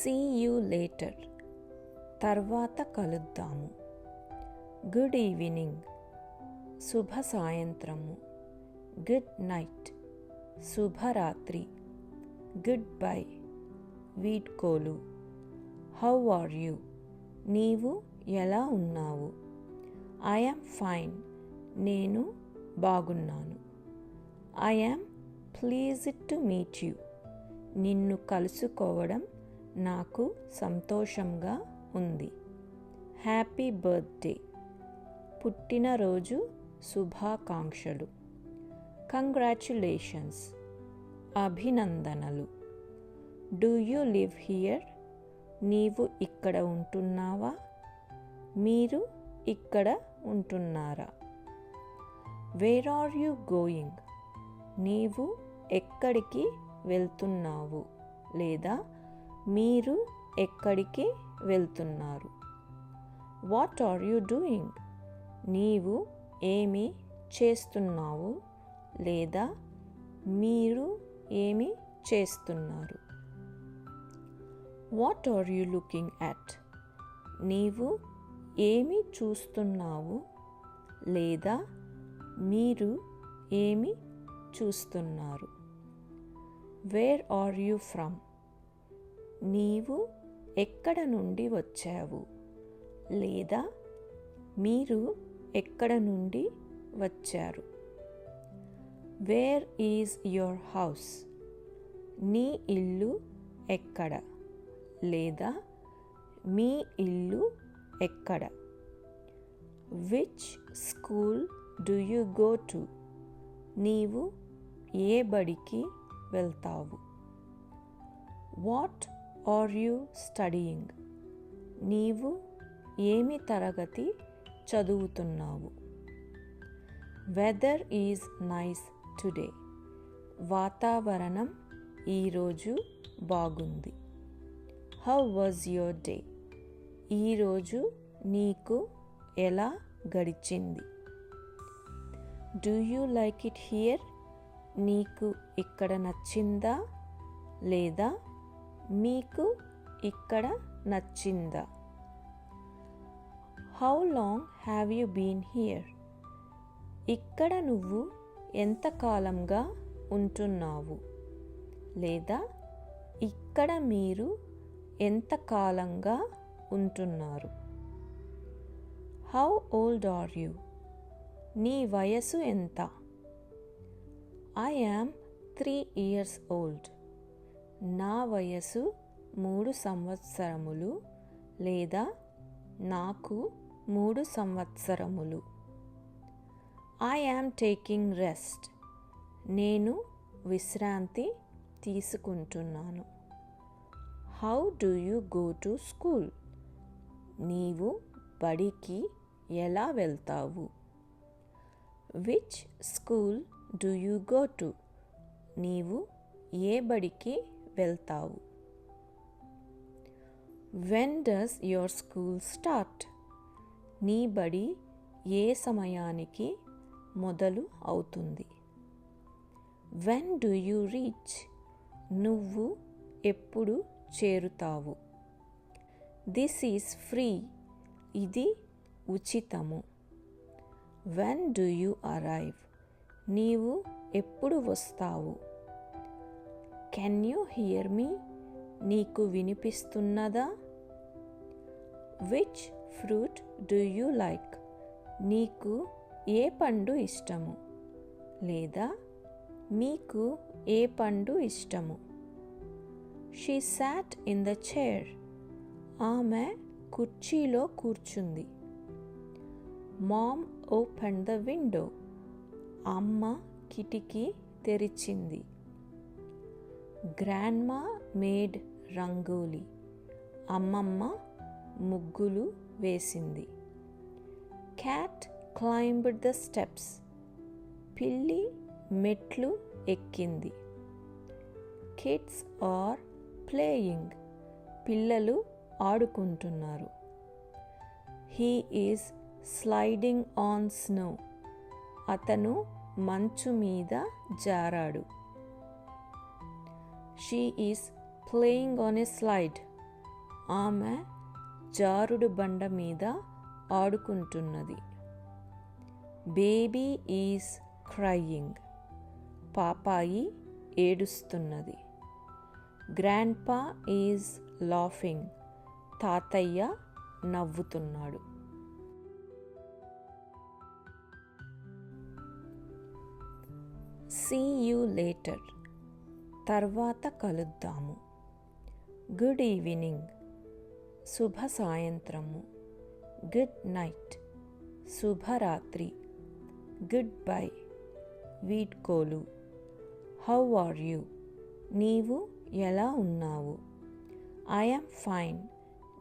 See you later, తర్వాత కలుద్దాము. Good evening, శుభ సాయంత్రము. గుడ్ నైట్, శుభరాత్రి. గుడ్ బై, వీడ్కోలు. హౌ ఆర్ యూ, నీవు ఎలా ఉన్నావు? ఐ యామ్ ఫైన్, నేను బాగున్నాను. I am pleased to meet you, నిన్ను కలుసుకోవడం నాకు సంతోషంగా ఉంది. హ్యాపీ బర్త్డే, పుట్టినరోజు శుభాకాంక్షలు. కంగ్రాచ్యులేషన్స్, అభినందనలు. డూ యూ లివ్ హియర్, నీవు ఇక్కడ ఉంటున్నావా? మీరు ఇక్కడ ఉంటున్నారా? వేర్ ఆర్ యూ గోయింగ్, నీవు ఎక్కడికి వెళ్తున్నావు లేదా మీరు ఎక్కడికి వెళ్తున్నారు? వాట్ ఆర్ యూ డూయింగ్, నీవు ఏమి చేస్తున్నావు లేదా మీరు ఏమి చేస్తున్నారు? What are you looking at, నీవు ఏమి చూస్తున్నావు లేదా మీరు ఏమి చూస్తున్నారు? వేర్ ఆర్ యూ ఫ్రమ్, నీవు ఎక్కడ నుండి వచ్చావు లేదా మీరు ఎక్కడ నుండి వచ్చారు? వేర్ ఈజ్ యువర్ హౌస్, నీ ఇల్లు ఎక్కడ లేదా మీ ఇల్లు ఎక్కడ? Which school do you go to, నీవు ఏ బడికి వెళ్తావు? వాట్ ఆర్ యూ స్టడీయింగ్, నీవు ఏమి తరగతి చదువుతున్నావు? వెదర్ ఈజ్ నైస్ టుడే, వాతావరణం ఈరోజు బాగుంది. హౌ వాజ్ యువర్ డే, ఈరోజు నీకు ఎలా గడిచింది? Do you like it here, నీకు ఇక్కడ నచ్చిందా లేదా మీకు ఇక్కడ నచ్చిందా? How long have you been here, ఇక్కడ నువ్వు ఎంతకాలంగా ఉంటున్నావు లేదా ఇక్కడ మీరు ఎంతకాలంగా ఉంటున్నారు? హౌ ఓల్డ్ ఆర్ యూ, నీ వయసు ఎంత? ఐ యామ్ 3 years old, నా వయసు 3 సంవత్సరములు లేదా నాకు 3 సంవత్సరములు. ఐ యామ్ టేకింగ్ రెస్ట్, నేను విశ్రాంతి తీసుకుంటున్నాను. How do you go to school, నీవు బడికి ఎలా వెళ్తావు? Which school do you go to, నీవు ఏ బడికి వెళ్తావు? When does your school start, నీ బడి ఏ సమయానికి మొదలు అవుతుంది? వెన్ డు యూ రీచ్, నువ్వు ఎప్పుడు చేరుతావు? దిస్ ఈజ్ ఫ్రీ, ఇది ఉచితము. వెన్ డు యూ అరైవ్, నీవు ఎప్పుడు వస్తావు? కెన్ యూ హియర్ మీ, నీకు వినిపిస్తున్నదా? Which fruit do you like, నీకు ఏ పండు ఇష్టము లేదా మీకు ఏ పండు ఇష్టము? She sat in the chair, ఆమె కుర్చీలో కూర్చుంది. మామ్ ఓపెన్ ద విండో, అమ్మ కిటికీ తెరిచింది. గ్రాండ్మా మేడ్ రంగోలీ, అమ్మమ్మ ముగ్గులు వేసింది. క్యాట్ క్లైంబ్డ్ ద స్టెప్స్, పిల్లి మెట్లు ఎక్కింది. కిడ్స్ ఆర్ ప్లేయింగ్, పిల్లలు ఆడుకుంటున్నారు. He is sliding on snow, అతను మంచు మీద జారాడు. She is playing on a slide, ఆమె జారుడు బండ మీద ఆడుకుంటున్నది. Baby is crying. పాపాయి ఏడుస్తున్నది. Grandpa is laughing. తాతయ్య నవ్వుతున్నాడు. See you later. తర్వాత కలుద్దాము. Good evening. శుభ సాయంత్రము. Good night. శుభరాత్రి. Goodbye. వీడ్కోలు. How are you. నీవు ఎలా ఉన్నావు. I am fine.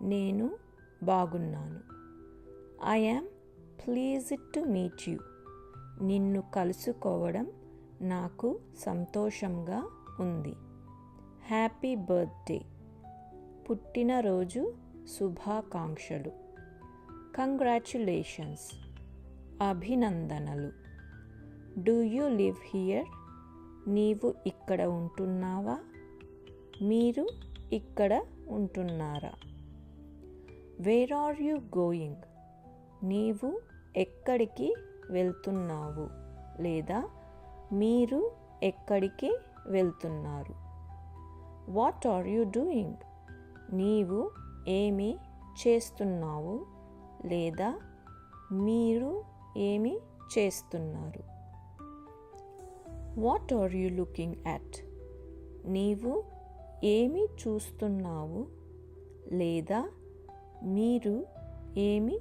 నేను బాగున్నాను. I am pleased to meet you. నిన్ను కలుసుకోవడం నాకు సంతోషంగా ఉంది. Happy birthday. పుట్టినరోజు శుభాకాంక్షలు. కంగ్రాచ్యులేషన్స్. అభినందనలు. Do you live here. నీవు ఇక్కడ ఉంటున్నావా. మీరు ఇక్కడ ఉంటున్నారా. Where are you going. నీవు ఎక్కడికి వెళ్తున్నావు లేదా మీరు ఎక్కడికి వెళ్తున్నారు. What are you doing. నీవు ఏమి చేస్తున్నావు లేదా మీరు ఏమి చేస్తున్నారు. What are you looking at. నీవు ఏమి చూస్తున్నావు లేదా మీరు ఏమి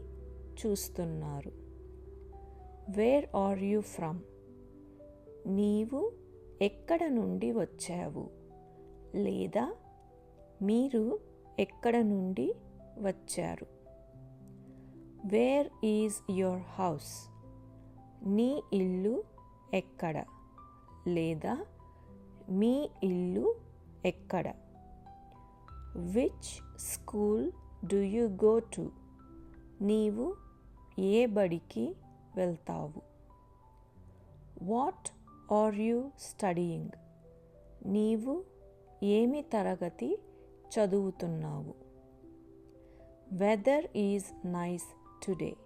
చూస్తున్నారు. Where are you from. నీవు ఎక్కడ నుండి వచ్చావు లేదా మీరు ఎక్కడ నుండి వచ్చారు. Where is your house. నీ ఇల్లు ఎక్కడ లేదా మీ ఇల్లు ఎక్కడ. Which school do you go to. నీవు ఏ బడికి వెళ్తావు. What are you studying. నీవు ఏమి తరగతి చదువుతున్నావు. Weather is nice today.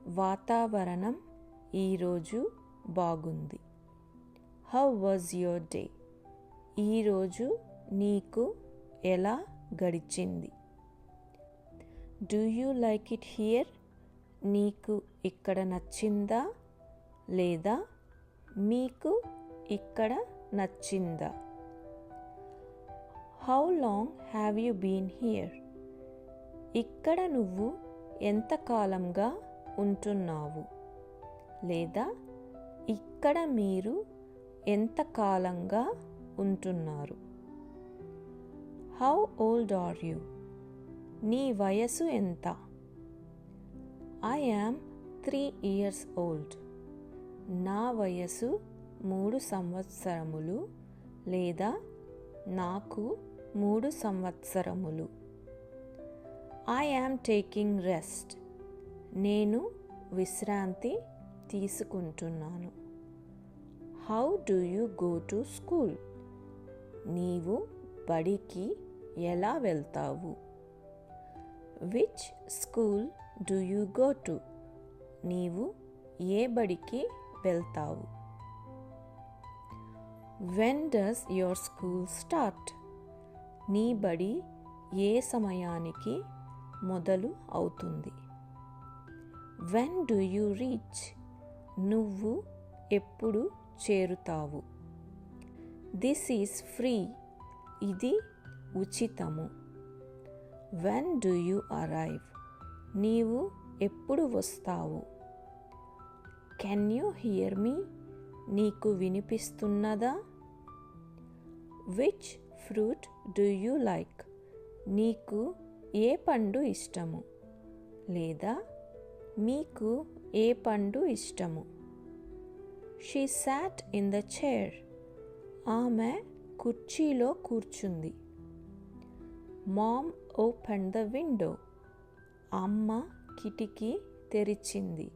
వాతావరణం ఈరోజు బాగుంది. How was your day. ఈరోజు నీకు ఎలా గడిచింది. Do you like it here. నీకు ఇక్కడ నచ్చిందా లేదా మీకు ఇక్కడ నచ్చిందా. How long have you been here. ఇక్కడ నువ్వు ఎంతకాలంగా ఉంటున్నావు లేదా ఇక్కడ మీరు ఎంతకాలంగా ఉంటున్నారు. How old are you. నీ వయసు ఎంత. I am 3 years old. నా వయసు 3 సంవత్సరములు లేదా నాకు 3 సంవత్సరములు. I am taking rest. నేను విశ్రాంతి తీసుకుంటున్నాను. How do you go to school. నీవు బడికి ఎలా వెళ్తావు. Which school do you go to. నీవు ఏ బడికి వెళ్తావు. When does your school start. నీ బడి ఏ సమయానికి మొదలు అవుతుంది. When do you reach. నువ్వు ఎప్పుడు చేరుతావు. This is free. ఇది ఉచితము. When do you arrive. నీవు ఎప్పుడు వస్తావు. Can you hear me. నీకు వినిపిస్తున్నదా. Which fruit do you like. నీకు ఏ పండు ఇష్టము లేదా మీకు ఏ పండు ఇష్టము. She sat in the chair. ఆమె కుర్చీలో కూర్చుంది. Mom open the window. అమ్మ కిటికీ తెరిచింది.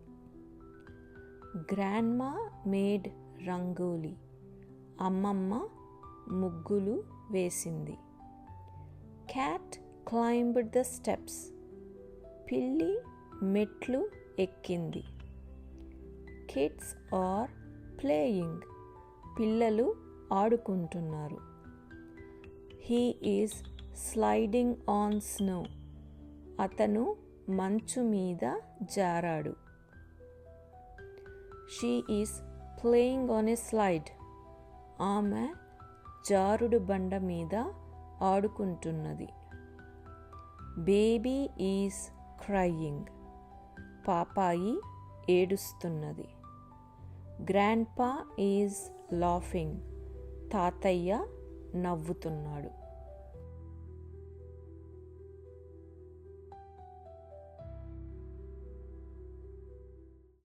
Grandma made rangoli. అమ్మమ్మ ముగ్గులు వేసింది. Cat climbed the steps. పిల్లి మెట్లు ఎక్కింది. Kids are playing. పిల్లలు ఆడుకుంటున్నారు. He is sliding on snow. అతను మంచు మీద జారాడు. She is playing on a slide. ఆమె జారుడు బండ మీద ఆడుకుంటున్నది. Baby is crying. పాపాయి ఏడుస్తున్నది. Grandpa is laughing. తాతయ్య నవ్వుతున్నాడు.